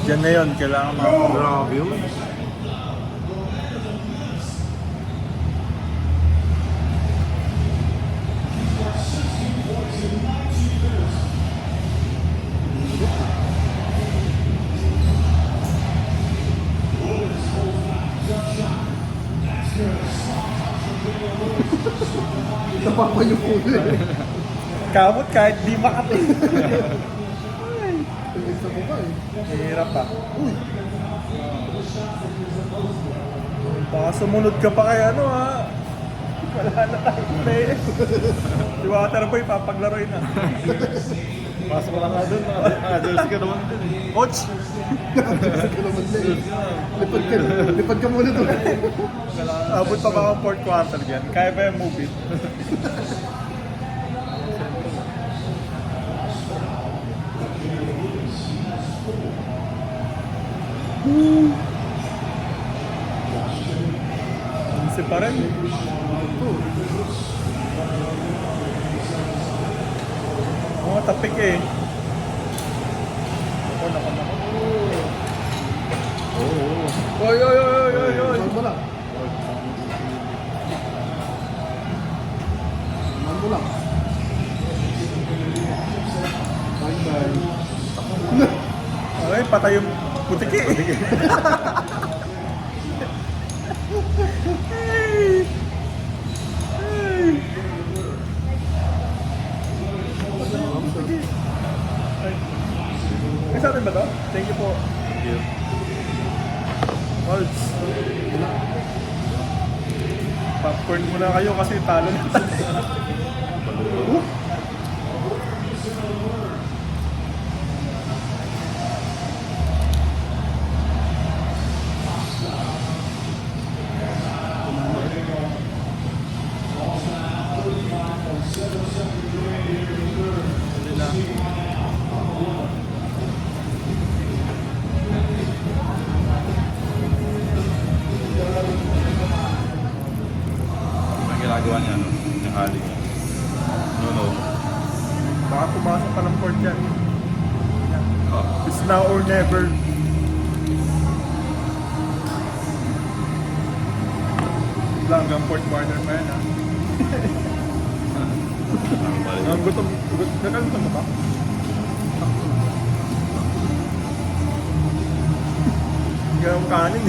Diyan na yun, kailangan mga... Grabe yun. Napapayok ko eh. Kamot kahit di makati. Tulig sa mukha eh. Mahirap pa. Uy! Baka sumunod ka pa kay ano ha. Wala na tayo play. Si Waterboy, papaglaroin na. Pasok ka lang nga dun. Jersey ka naman dun eh. Coach! Sige naman na eh. Lipad ka muna doon. Abot pa ba akong fourth quarter dyan? Kaya ba yung move it? Isa pa rin. Oo, tapik eh. Ako, nakamako. Oo. Oy, oy, oy, oy, oy. Saan mo lang? Saan mo lang? Bye-bye. Ay, patay yung putiki. Ay. Ay. Patay yung putiki. Ay. Ay, sa atin ba to? Thank you po. Thank you. Waltz. Popcorn muna kayo kasi talo na tayo. Ang ginagawa niya, no? Yung hali. No. Baka pumasok pa ng port yan. Oh. It's now or never. Lang hanggang port quarter pa yan ha. Ang gutom. Nakalimutan mo ba? Hindi ka ng kanin eh.